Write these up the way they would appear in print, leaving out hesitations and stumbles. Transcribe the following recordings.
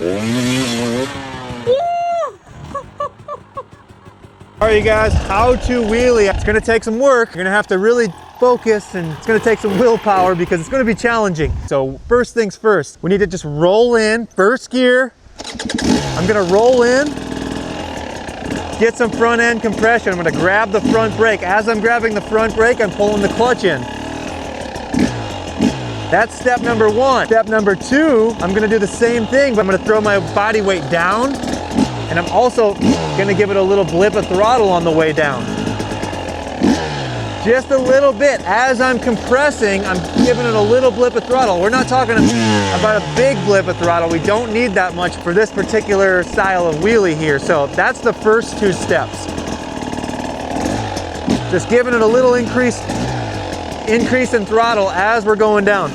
All right, you guys, how to wheelie. It's gonna take some work. You're gonna have to really focus, and it's gonna take some willpower because it's gonna be challenging. So first things first, we need to just roll in, first gear. I'm gonna roll in, get some front end compression. I'm gonna grab the front brake. As I'm grabbing the front brake, I'm pulling the clutch in. That's step number one. Step number two, I'm gonna do the same thing, but I'm gonna throw my body weight down, and I'm also gonna give it a little blip of throttle on the way down. Just a little bit. As I'm compressing, I'm giving it a little blip of throttle. We're not talking about a big blip of throttle. We don't need that much for this particular style of wheelie here. So that's the first two steps. Just giving it a little increase in throttle as we're going down.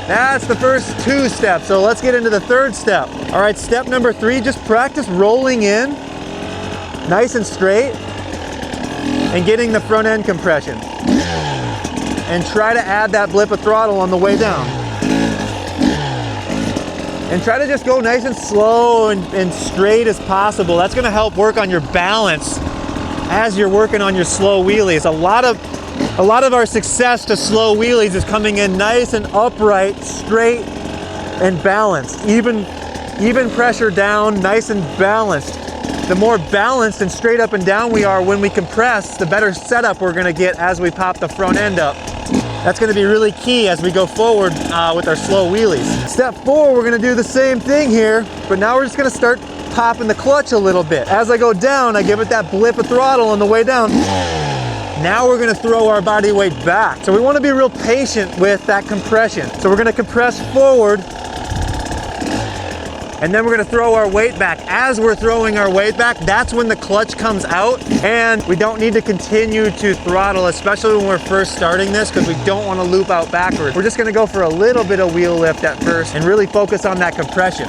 That's the first two steps. So let's get into the third step. All right, step number three, just practice rolling in nice and straight and getting the front end compression. And try to add that blip of throttle on the way down. And try to just go nice and slow and straight as possible. That's gonna help work on your balance as you're working on your slow wheelies. A lot of our success to slow wheelies is coming in nice and upright, straight and balanced. Even pressure down, nice and balanced. The more balanced and straight up and down we are when we compress, the better setup we're gonna get as we pop the front end up. That's gonna be really key as we go forward with our slow wheelies. Step four, we're gonna do the same thing here, but now we're just gonna start popping the clutch a little bit. As I go down, I give it that blip of throttle on the way down. Now we're gonna throw our body weight back. So we wanna be real patient with that compression. So we're gonna compress forward, and then we're gonna throw our weight back. As we're throwing our weight back, that's when the clutch comes out, and we don't need to continue to throttle, especially when we're first starting this, because we don't wanna loop out backwards. We're just gonna go for a little bit of wheel lift at first and really focus on that compression.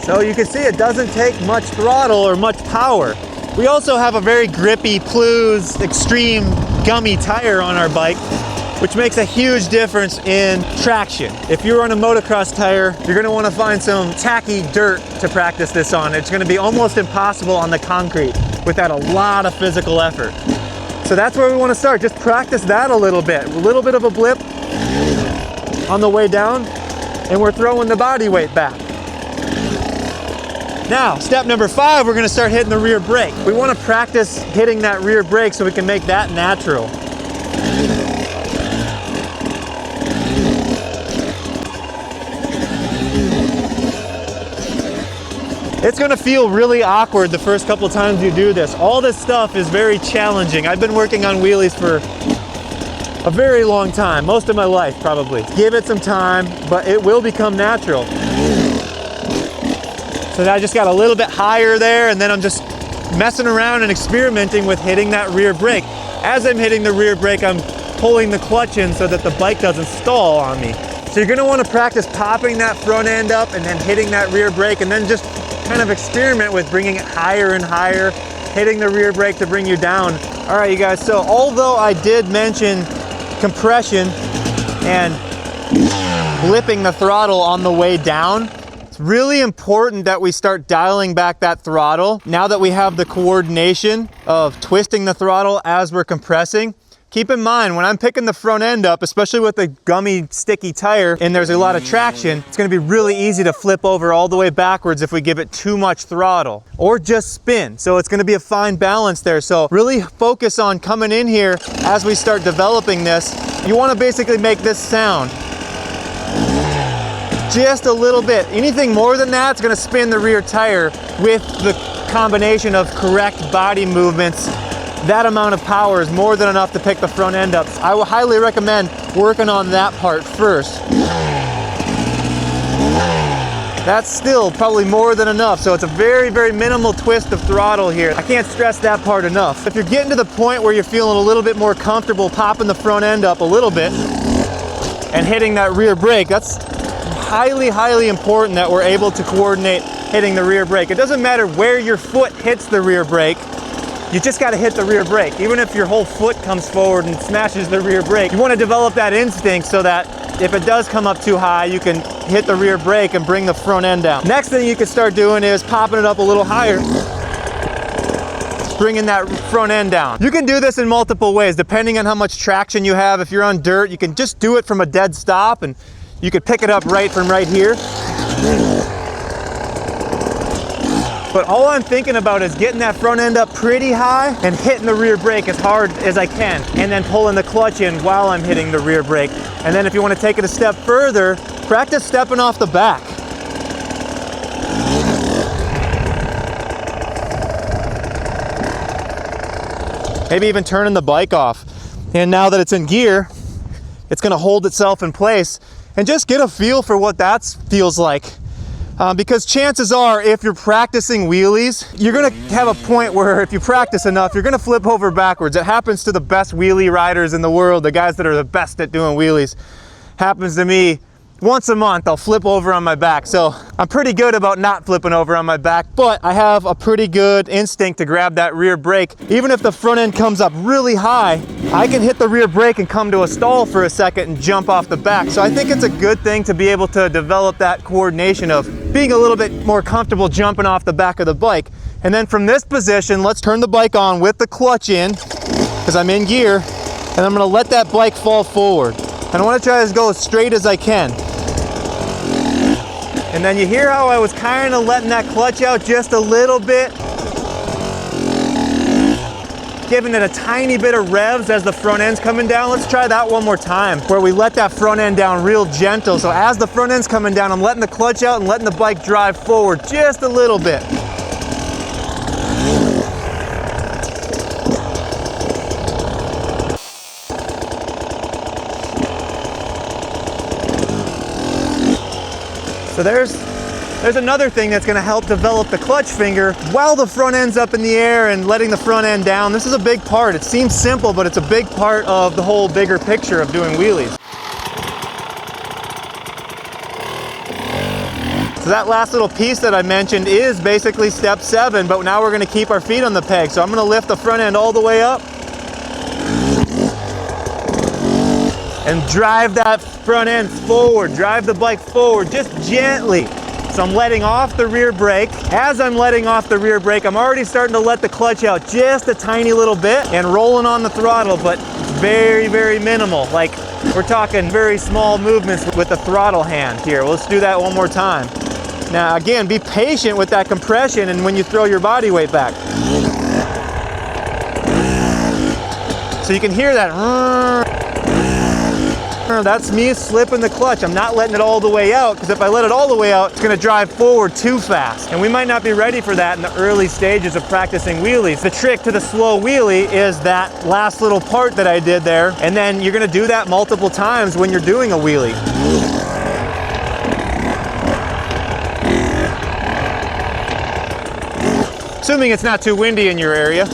So you can see it doesn't take much throttle or much power. We also have a very grippy Plus Extreme gummy tire on our bike, which makes a huge difference in traction. If you're on a motocross tire, you're gonna wanna find some tacky dirt to practice this on. It's gonna be almost impossible on the concrete without a lot of physical effort. So that's where we wanna start. Just practice that a little bit of a blip on the way down, and we're throwing the body weight back. Now, step number five, we're gonna start hitting the rear brake. We wanna practice hitting that rear brake so we can make that natural. It's gonna feel really awkward the first couple times you do this. All this stuff is very challenging. I've been working on wheelies for a very long time, most of my life probably. Give it some time, but it will become natural. So I just got a little bit higher there, and then I'm just messing around and experimenting with hitting that rear brake. As I'm hitting the rear brake, I'm pulling the clutch in so that the bike doesn't stall on me. So you're gonna wanna practice popping that front end up and then hitting that rear brake, and then just kind of experiment with bringing it higher and higher, hitting the rear brake to bring you down. All right, you guys, so although I did mention compression and blipping the throttle on the way down, it's really important that we start dialing back that throttle. Now that we have the coordination of twisting the throttle as we're compressing, keep in mind when I'm picking the front end up, especially with a gummy sticky tire and there's a lot of traction, it's gonna be really easy to flip over all the way backwards if we give it too much throttle or just spin. So it's gonna be a fine balance there. So really focus on coming in here as we start developing this. You wanna basically make this sound. Just a little bit. Anything more than that, it's gonna spin the rear tire. With the combination of correct body movements, that amount of power is more than enough to pick the front end up. I will highly recommend working on that part first. That's still probably more than enough, so it's a very, very minimal twist of throttle here. I can't stress that part enough. If you're getting to the point where you're feeling a little bit more comfortable popping the front end up a little bit and hitting that rear brake, that's highly, highly important that we're able to coordinate hitting the rear brake. It doesn't matter where your foot hits the rear brake, you just got to hit the rear brake. Even if your whole foot comes forward and smashes the rear brake, you want to develop that instinct so that if it does come up too high, you can hit the rear brake and bring the front end down. Next thing you can start doing is popping it up a little higher, bringing that front end down. You can do this in multiple ways depending on how much traction you have. If you're on dirt, you can just do it from a dead stop, and you could pick it up right from right here. But all I'm thinking about is getting that front end up pretty high and hitting the rear brake as hard as I can, and then pulling the clutch in while I'm hitting the rear brake. And then if you want to take it a step further, practice stepping off the back. Maybe even turning the bike off. And now that it's in gear, it's going to hold itself in place, and just get a feel for what that feels like. Because chances are, if you're practicing wheelies, you're gonna have a point where if you practice enough, you're gonna flip over backwards. It happens to the best wheelie riders in the world, the guys that are the best at doing wheelies. Happens to me once a month. I'll flip over on my back. So I'm pretty good about not flipping over on my back, but I have a pretty good instinct to grab that rear brake. Even if the front end comes up really high, I can hit the rear brake and come to a stall for a second and jump off the back. So I think it's a good thing to be able to develop that coordination of being a little bit more comfortable jumping off the back of the bike. And then from this position, let's turn the bike on with the clutch in, because I'm in gear, and I'm gonna let that bike fall forward. And I wanna try to go as straight as I can. And then you hear how I was kind of letting that clutch out just a little bit, giving it a tiny bit of revs as the front end's coming down. Let's try that one more time, where we let that front end down real gentle. So as the front end's coming down, I'm letting the clutch out and letting the bike drive forward just a little bit. So there's another thing that's going to help develop the clutch finger while the front end's up in the air and letting the front end down. This is a big part. It seems simple, but it's a big part of the whole bigger picture of doing wheelies. So that last little piece that I mentioned is basically step 7, but now we're going to keep our feet on the peg. So I'm going to lift the front end all the way up and drive that front end forward, drive the bike forward just gently. So I'm letting off the rear brake. As I'm letting off the rear brake, I'm already starting to let the clutch out just a tiny little bit and rolling on the throttle, but very, very minimal. Like, we're talking very small movements with the throttle hand here. Let's do that one more time. Now again, be patient with that compression and when you throw your body weight back. So you can hear that. That's me slipping the clutch. I'm not letting it all the way out, because if I let it all the way out, it's going to drive forward too fast. And we might not be ready for that in the early stages of practicing wheelies. The trick to the slow wheelie is that last little part that I did there, and then you're going to do that multiple times when you're doing a wheelie. Assuming it's not too windy in your area,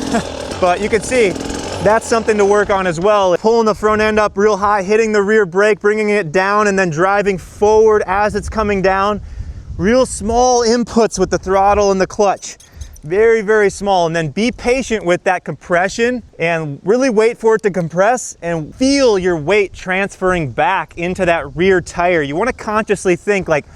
but you can see that's something to work on as well. Pulling the front end up real high, hitting the rear brake, bringing it down, and then driving forward as it's coming down. Real small inputs with the throttle and the clutch. Very, very small. And then be patient with that compression and really wait for it to compress and feel your weight transferring back into that rear tire. You want to consciously think like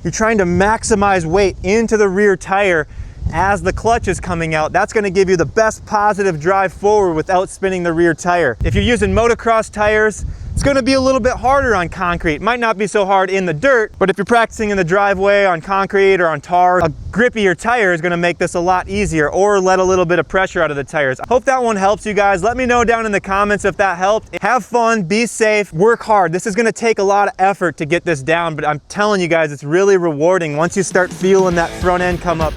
you're trying to maximize weight into the rear tire as the clutch is coming out. That's going to give you the best positive drive forward without spinning the rear tire. If you're using motocross tires, it's going to be a little bit harder on concrete. It might not be so hard in the dirt, but if you're practicing in the driveway on concrete or on tar, a grippier tire is going to make this a lot easier, or let a little bit of pressure out of the tires. I hope that one helps you guys. Let me know down in the comments if that helped. Have fun, be safe, work hard. This is going to take a lot of effort to get this down, but I'm telling you guys, it's really rewarding once you start feeling that front end come up.